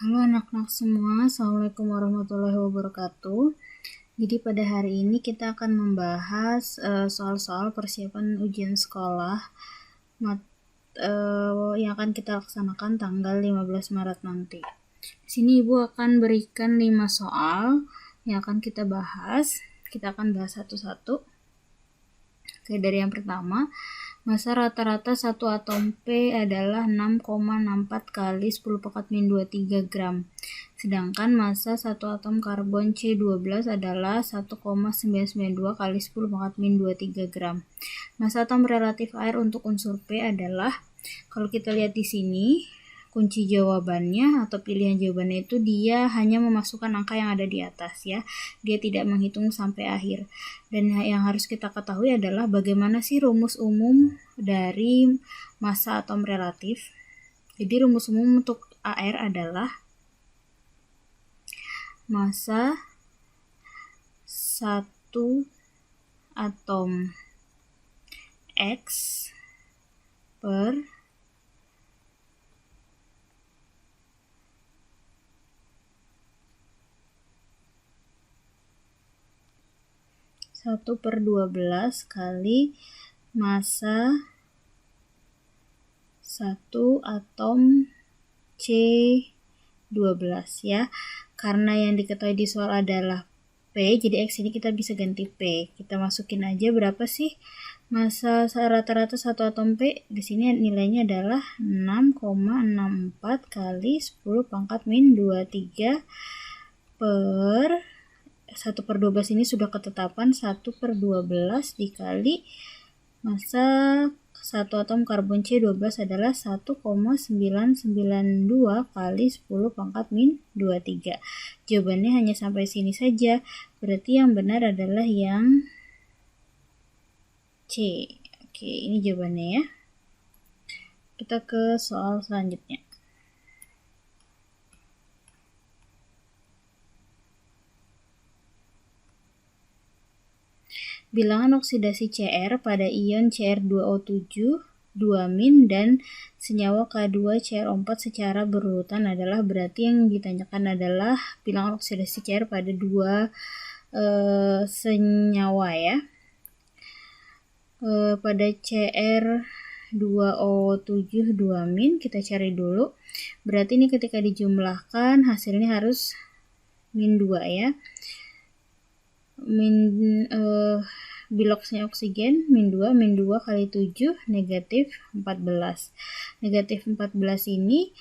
Halo anak-anak semua, Assalamualaikum warahmatullahi wabarakatuh. Jadi pada hari ini kita akan membahas soal-soal persiapan ujian sekolah yang akan kita laksanakan tanggal 15 Maret nanti. Di sini Ibu akan berikan 5 soal yang akan kita bahas. Kita akan bahas satu-satu. Oke, dari yang pertama, massa rata-rata satu atom P adalah 6,64 kali 10 pangkat min 23 gram. Sedangkan massa satu atom karbon C12 adalah 1,992 kali 10 pangkat min 23 gram. Massa atom relatif air untuk unsur P adalah, kalau kita lihat di sini, kunci jawabannya atau pilihan jawabannya itu dia hanya memasukkan angka yang ada di atas ya. Dia tidak menghitung sampai akhir. Dan yang harus kita ketahui adalah bagaimana sih rumus umum dari massa atom relatif. Jadi rumus umum untuk AR adalah massa satu atom X per satu per 12 kali massa satu atom C12 ya. Karena yang diketahui di soal adalah P, jadi X ini kita bisa ganti P. Kita masukin aja berapa sih massa rata-rata satu atom P. Di sini nilainya adalah 6,64 kali 10 pangkat min 23 per 1 per 12 ini sudah ketetapan 1 per 12 dikali massa satu atom karbon C12 adalah 1,992 kali 10 pangkat min 23. Jawabannya hanya sampai sini saja. Berarti yang benar adalah yang C. Oke, ini jawabannya ya. Kita ke soal selanjutnya. Bilangan oksidasi Cr pada ion Cr2O7, 2- dan senyawa K2CR4 secara berurutan adalah, berarti yang ditanyakan adalah bilangan oksidasi Cr pada dua senyawa ya. Pada Cr2O7 2- kita cari dulu. Berarti ini ketika dijumlahkan hasilnya harus min 2 ya. Biloxnya oksigen min 2 kali 7 negatif 14. Negatif 14 ini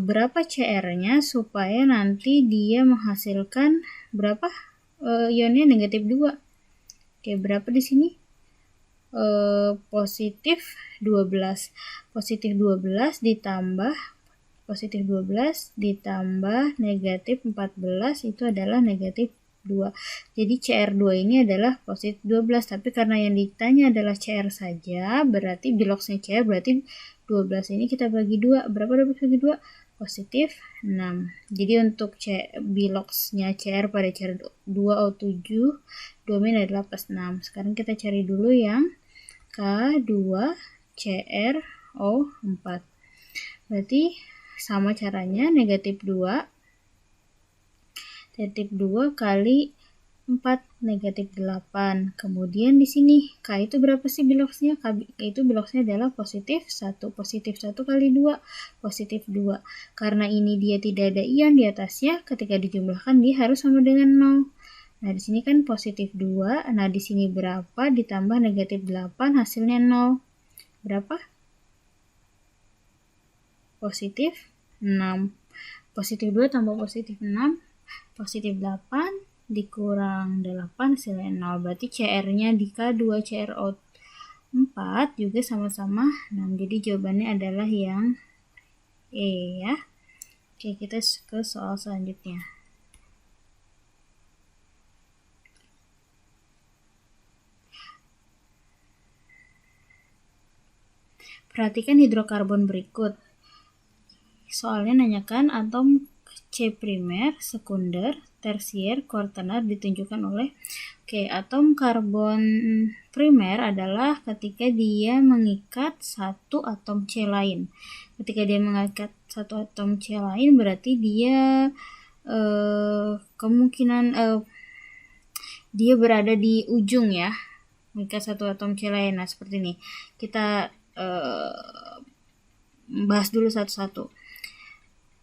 berapa CR-nya supaya nanti dia menghasilkan berapa ionnya negatif 2. Oke, berapa di sini? Positif 12. Positif 12 ditambah negatif 14 itu adalah negatif 2. Jadi CR2 ini adalah positif 12, tapi karena yang ditanya adalah CR saja, berarti biloxnya CR, berarti 12 ini kita bagi 2. Berapa 12 bagi 2? Positif 6. Jadi untuk biloxnya CR pada Cr2O7 2- adalah plus 6. Sekarang kita cari dulu yang K2CrO4. Berarti sama caranya, negatif 2 kali 4 negatif 8. Kemudian di sini K itu berapa sih biloxnya? K itu biloxnya adalah positif 1. Positif 1 kali 2 positif 2. Karena ini dia tidak ada ion di atasnya, ketika dijumlahkan dia harus sama dengan 0. Nah, di sini kan positif 2. Nah, di sini berapa ditambah negatif 8 hasilnya 0. Berapa? Positif 6. Positif 2 tambah positif 6 positif 8 dikurang 8 hasilnya 0. Berarti CR-nya di K2CrO4 juga sama-sama 6. Jadi jawabannya adalah yang E ya. Oke, kita ke soal selanjutnya. Perhatikan hidrokarbon berikut. Soalnya nanyakan atom C primer, sekunder, tersier, kuartenar ditunjukkan oleh atom karbon primer adalah ketika dia mengikat satu atom C lain. Ketika dia mengikat satu atom C lain, berarti dia kemungkinan dia berada di ujung ya, mengikat satu atom C lain. Nah, seperti ini. Kita bahas dulu satu-satu.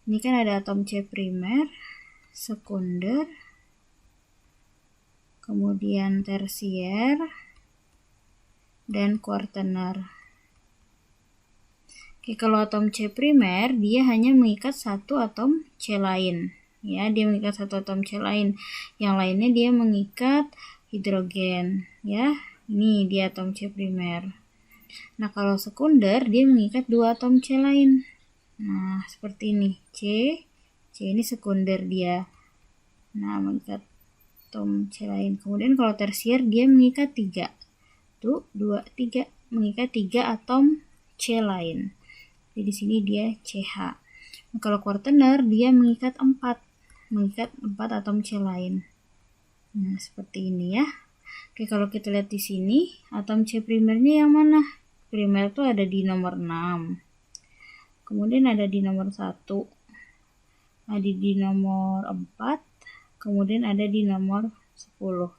Ini kan ada atom C primer, sekunder, kemudian tersier, dan kuartener. Oke, kalau atom C primer, dia hanya mengikat satu atom C lain. Ya, dia mengikat satu atom C lain. Yang lainnya dia mengikat hidrogen. Ya, ini dia atom C primer. Nah, kalau sekunder, dia mengikat dua atom C lain. Nah, seperti ini. C ini sekunder dia. Nah, mengikat atom C lain. Kemudian kalau tersier, dia mengikat 3. 1, 2, 3. Mengikat 3 atom C lain. Jadi di sini dia CH. Nah, kalau kuartener, dia mengikat 4. Mengikat 4 atom C lain. Nah, seperti ini ya. Oke, kalau kita lihat di sini, atom C primernya yang mana? Primer itu ada di nomor 6. Kemudian ada di nomor 1. Ada di nomor 4. Kemudian ada di nomor 10.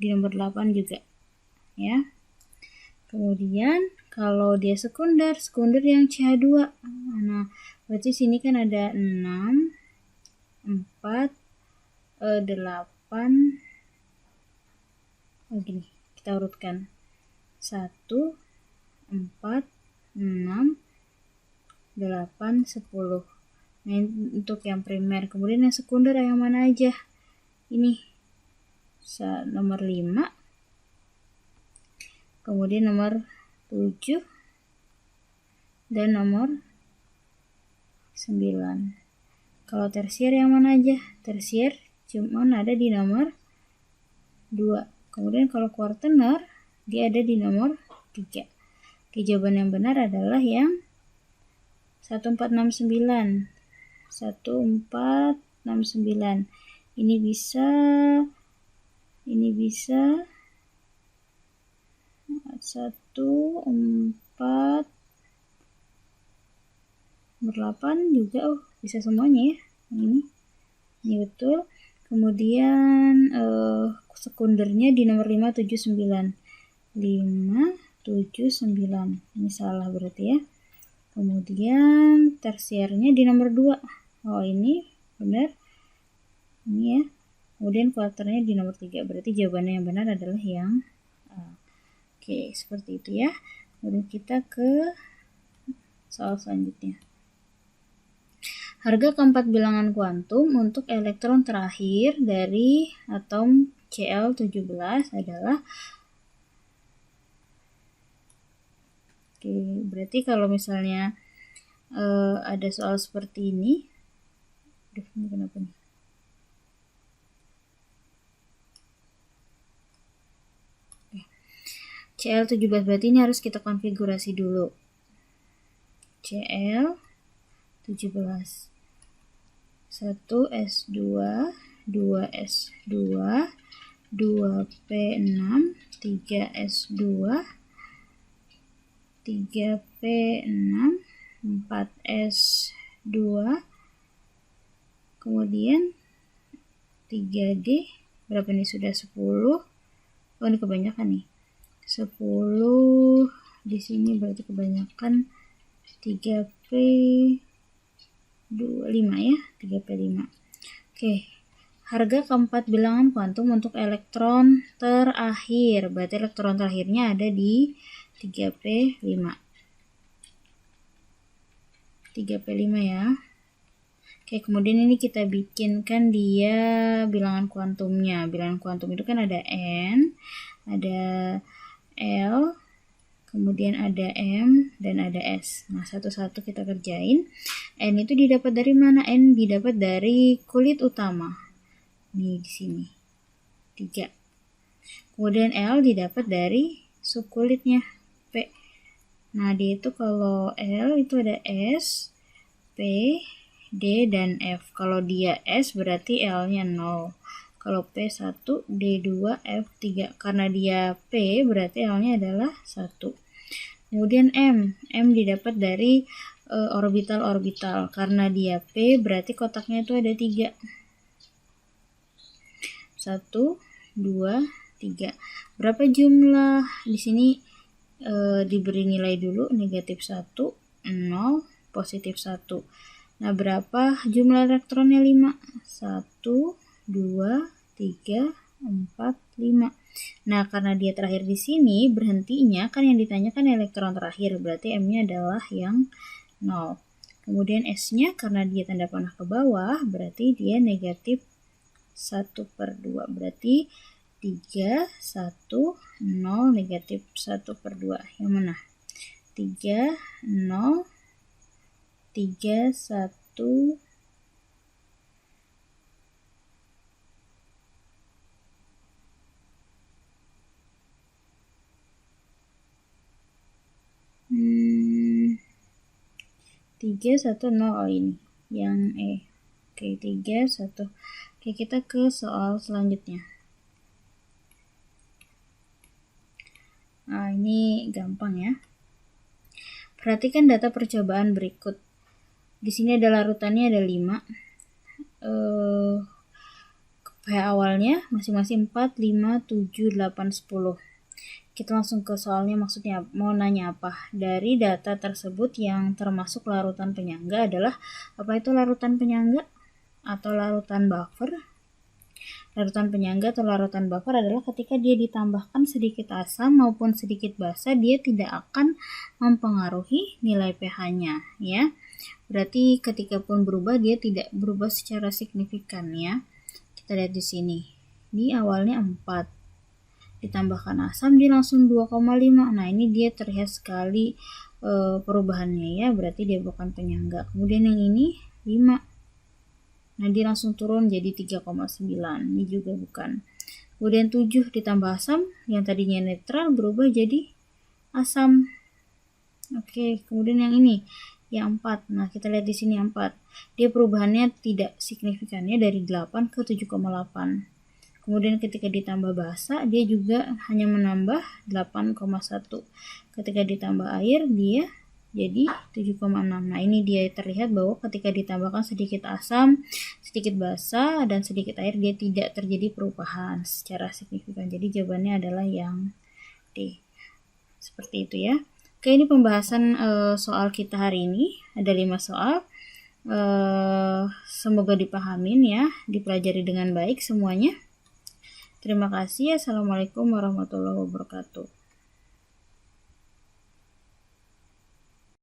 Di nomor 8 juga. Ya. Kemudian kalau dia sekunder yang CH2. Nah, berarti sini kan ada 6, 4, 8. Gini, kita urutkan. 1, 4, 6, 8, 10. Nah, untuk yang primer. Kemudian yang sekunder yang mana aja? Ini nomor 5. Kemudian nomor 7. Dan nomor 9. Kalau tersier yang mana aja? Tersier cuma ada di nomor 2. Kemudian kalau kuartener, dia ada di nomor 3. Oke, jawaban yang benar adalah yang 1469. 1469. Ini bisa 1, 4, 8 juga. Bisa semuanya ya. Ini betul. Kemudian sekundernya di nomor 5, 7, 9. 5, 7, 9. Ini salah berarti ya. Kemudian tersiernya di nomor 2. Ini benar. Ini ya. Kemudian kuarternya di nomor 3. Berarti jawabannya yang benar adalah yang A. Oke, seperti itu ya. Kemudian kita ke soal selanjutnya. Harga keempat bilangan kuantum untuk elektron terakhir dari atom Cl17 adalah. Oke, berarti kalau misalnya ada soal seperti ini. Ini kenapa nih? Cl17 berarti ini harus kita konfigurasi dulu. Cl17. 1s2, 2s2, 2p6, 3s2, 3p6, 4s2, kemudian 3d, berapa nih? Sudah 10. Ini kebanyakan nih. 10 di sini berarti kebanyakan 3p5 ya, 3p5. Oke, harga keempat bilangan kuantum untuk elektron terakhir. Berarti elektron terakhirnya ada di 3p5. 3p5 ya. Oke, kemudian ini kita bikinkan dia bilangan kuantumnya. Bilangan kuantum itu kan ada N, ada L, kemudian ada M, dan ada S. Nah, satu-satu kita kerjain. N itu didapat dari mana? N didapat dari kulit utama. Nih, di sini. 3. Kemudian L didapat dari subkulitnya, P. Nah, dia itu kalau L itu ada S, P, D, dan F. Kalau dia S berarti L-nya 0. Kalau P 1, D 2, F 3. Karena dia P berarti L-nya adalah 1. Kemudian M didapat dari orbital-orbital. Karena dia P, berarti kotaknya itu ada 3. 1, 2, 3. Berapa jumlah? Di sini diberi nilai dulu, negatif 1, 0, positif 1. Nah, berapa jumlah elektronnya? 5. 1, 2, 3, 4, 5. Nah, karena dia terakhir di sini, berhentinya kan yang ditanyakan elektron terakhir, berarti M-nya adalah yang 0. Kemudian S-nya karena dia tanda panah ke bawah, berarti dia negatif 1/2. Berarti 3, 1, 0, negatif 1/2. Yang mana? 3, 0, 3, 1, tiga, 1, 0. Oh, ini yang E. Oke, 3, 1. Oke, kita ke soal selanjutnya. Nah, ini gampang ya. Perhatikan data percobaan berikut. Di sini ada larutannya ada 5. pH awalnya masing-masing 4, 5, 7, 8, 10. Kita langsung ke soalnya, maksudnya mau nanya apa? Dari data tersebut yang termasuk larutan penyangga adalah, apa itu larutan penyangga atau larutan buffer? Larutan penyangga atau larutan buffer adalah ketika dia ditambahkan sedikit asam maupun sedikit basa, dia tidak akan mempengaruhi nilai pH-nya ya. Berarti ketika pun berubah, dia tidak berubah secara signifikan ya. Kita lihat di sini. Ini awalnya 4. Ditambahkan asam dia langsung 2,5. Nah, ini dia terlihat sekali perubahannya ya, berarti dia bukan penyangga. Kemudian yang ini 5. Nah, dia langsung turun jadi 3,9. Ini juga bukan. Kemudian 7 ditambah asam, yang tadinya netral berubah jadi asam. Oke, kemudian yang ini yang 4. Nah, kita lihat di sini yang 4. Dia perubahannya tidak signifikannya dari 8 ke 7,8. Kemudian ketika ditambah basa, dia juga hanya menambah 8,1. Ketika ditambah air, dia jadi 7,6. Nah, ini dia terlihat bahwa ketika ditambahkan sedikit asam, sedikit basa, dan sedikit air, dia tidak terjadi perubahan secara signifikan. Jadi jawabannya adalah yang D. Seperti itu ya. Oke, ini pembahasan soal kita hari ini. Ada 5 soal. Semoga dipahamin ya, dipelajari dengan baik semuanya. Terima kasih. Assalamualaikum warahmatullahi wabarakatuh.